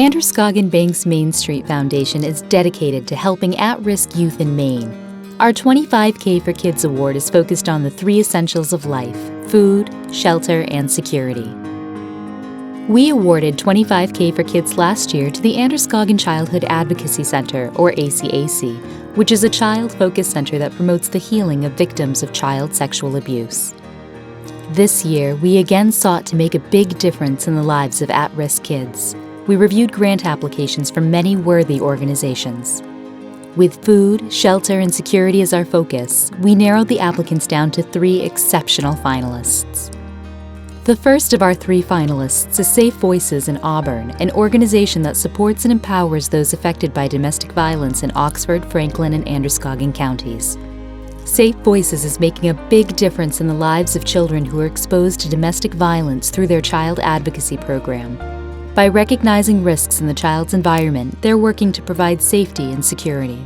Androscoggin Bank's MainStreet Foundation is dedicated to helping at-risk youth in Maine. Our 25K for Kids Award is focused on the 3 essentials of life: food, shelter, and security. We awarded 25K for Kids last year to the Androscoggin Childhood Advocacy Center, or ACAC, which is a child-focused center that promotes the healing of victims of child sexual abuse. This year, we again sought to make a big difference in the lives of at-risk kids. We reviewed grant applications from many worthy organizations. With food, shelter, and security as our focus, we narrowed the applicants down to 3 exceptional finalists. The first of our 3 finalists is Safe Voices in Auburn, an organization that supports and empowers those affected by domestic violence in Oxford, Franklin, and Androscoggin counties. Safe Voices is making a big difference in the lives of children who are exposed to domestic violence through their child advocacy program. By recognizing risks in the child's environment, they're working to provide safety and security.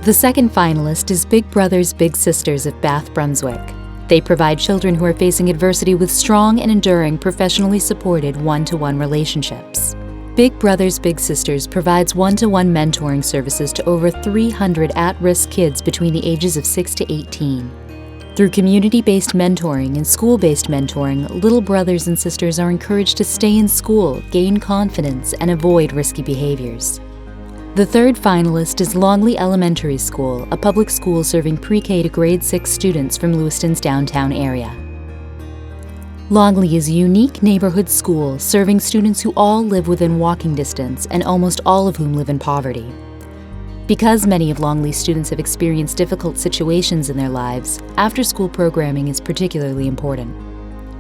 The second finalist is Big Brothers Big Sisters of Bath, Brunswick. They provide children who are facing adversity with strong and enduring, professionally supported one-to-one relationships. Big Brothers Big Sisters provides one-to-one mentoring services to over 300 at-risk kids between the ages of 6 to 18. Through community-based mentoring and school-based mentoring, little brothers and sisters are encouraged to stay in school, gain confidence, and avoid risky behaviors. The third finalist is Longley Elementary School, a public school serving pre-K to grade 6 students from Lewiston's downtown area. Longley is a unique neighborhood school serving students who all live within walking distance and almost all of whom live in poverty. Because many of Longley's students have experienced difficult situations in their lives, after-school programming is particularly important.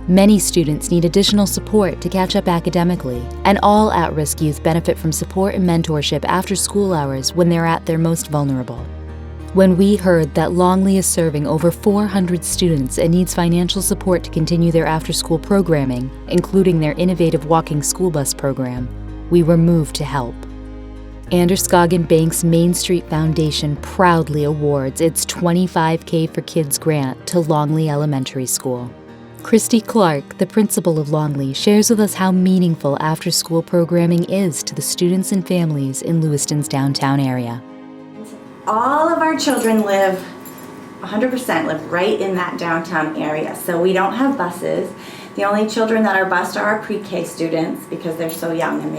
Many students need additional support to catch up academically, and all at-risk youth benefit from support and mentorship after school hours when they're at their most vulnerable. When we heard that Longley is serving over 400 students and needs financial support to continue their after-school programming, including their innovative walking school bus program, we were moved to help. Androscoggin Bank's MainStreet Foundation proudly awards its 25K for Kids grant to Longley Elementary School. Christy Clark, the principal of Longley, shares with us how meaningful after-school programming is to the students and families in Lewiston's downtown area. All of our children 100% live right in that downtown area, so we don't have buses. The only children that are bused are our pre-K students because they're so young and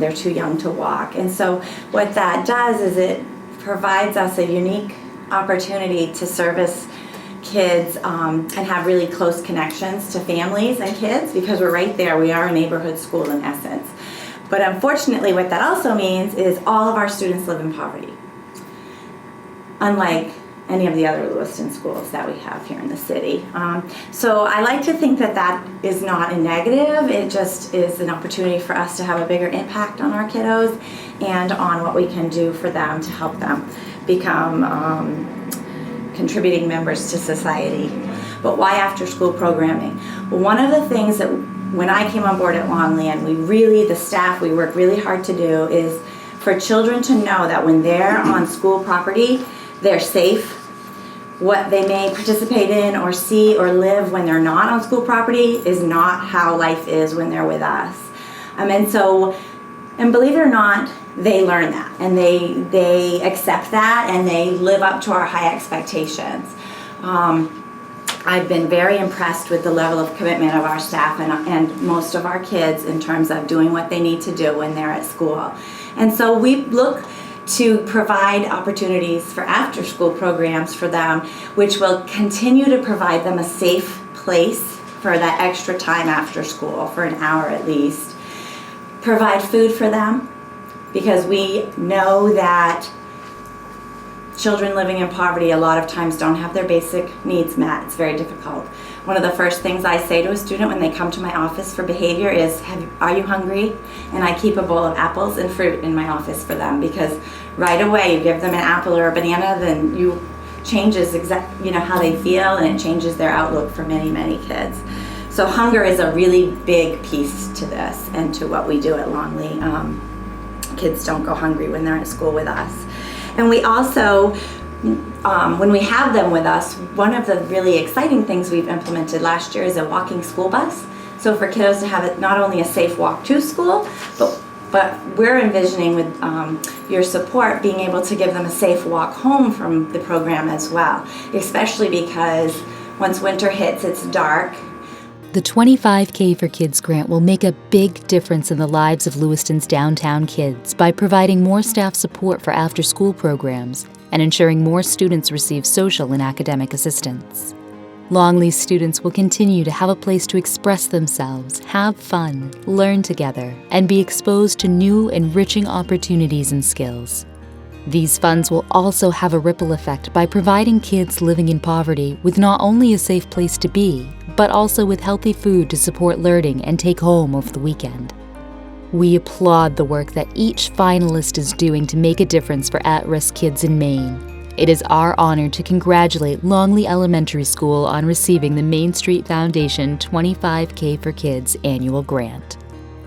they're too young to walk. And so what that does is it provides us a unique opportunity to service kids and have really close connections to families and kids because we're right there. We are a neighborhood school in essence. But unfortunately what that also means is all of our students live in poverty, unlike any of the other Lewiston schools that we have here in the city. So I like to think that that is not a negative. It just is an opportunity for us to have a bigger impact on our kiddos and on what we can do for them to help them become contributing members to society. But why after school programming? Well, one of the things that when I came on board at Longley, and the staff, we work really hard to do, is for children to know that when they're on school property, they're safe. What they may participate in or see or live when they're not on school property is not how life is when they're with us. And believe it or not, they learn that and they accept that and they live up to our high expectations. I've been very impressed with the level of commitment of our staff and most of our kids in terms of doing what they need to do when they're at school. And so we look to provide opportunities for after-school programs for them, which will continue to provide them a safe place for that extra time after school, for an hour at least. Provide food for them, because we know that children living in poverty a lot of times don't have their basic needs met. It's very difficult. One of the first things I say to a student when they come to my office for behavior is, are you hungry? And I keep a bowl of apples and fruit in my office for them, because right away you give them an apple or a banana, then changes how they feel, and it changes their outlook for many, many kids. So hunger is a really big piece to this and to what we do at Longley. Kids don't go hungry when they're at school with us. And we also, when we have them with us, one of the really exciting things we've implemented last year is a walking school bus. So for kiddos to have not only a safe walk to school, but But we're envisioning with your support being able to give them a safe walk home from the program as well, especially because once winter hits, it's dark. The 25K for Kids grant will make a big difference in the lives of Lewiston's downtown kids by providing more staff support for after-school programs and ensuring more students receive social and academic assistance. Longley students will continue to have a place to express themselves, have fun, learn together, and be exposed to new, enriching opportunities and skills. These funds will also have a ripple effect by providing kids living in poverty with not only a safe place to be, but also with healthy food to support learning and take home over the weekend. We applaud the work that each finalist is doing to make a difference for at-risk kids in Maine. It is our honor to congratulate Longley Elementary School on receiving the MainStreet Foundation 25K for Kids annual grant.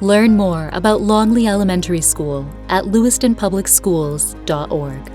Learn more about Longley Elementary School at lewistonpublicschools.org.